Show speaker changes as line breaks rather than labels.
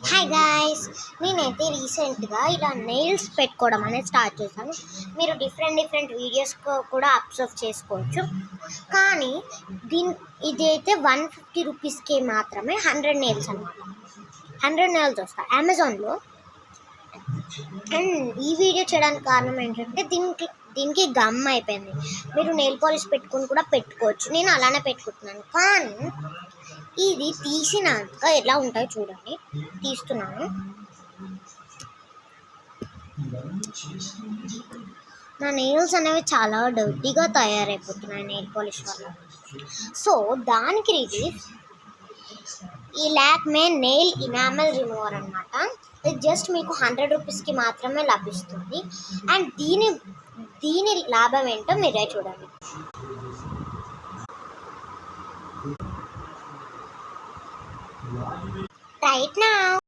Hi guys, నేనైతే రీసెంట్గా ఇలా నెయిల్స్ పెట్టుకోవడం అనేది స్టార్ట్ చేశాను. మీరు డిఫరెంట్ వీడియోస్ కూడా అబ్జర్వ్ చేసుకోవచ్చు. కానీ ఇదైతే 150 రూపీస్కి మాత్రమే 100 నెయిల్స్ అనమాట. 100 నెయిల్స్ వస్తాయి అమెజాన్లో. అండ్ ఈ వీడియో చేయడానికి కారణం ఏంటంటే దీనికి గమ్ అయిపోయింది. మీరు నెయిల్ పాలిష్ పెట్టుకుని కూడా పెట్టుకోవచ్చు. నేను అలానే పెట్టుకుంటున్నాను. కానీ ఇది తీసినాక ఎలా ఉంటాయో చూడండి. తీస్తున్నాను. నా నెయిల్స్ అనేవి చాలా డర్టీగా తయారైపోతున్నాయి నెయిల్ పాలిష్ వల్ల. సో దానికి ఈ లాక్మే నెయిల్ ఇనామల్ రిమూవర్ అనమాట. ఇది జస్ట్ మీకు 100 రూపీస్కి మాత్రమే లభిస్తుంది. అండ్ దీని లాభం ఏంటో మీరే చూడండి. Right now.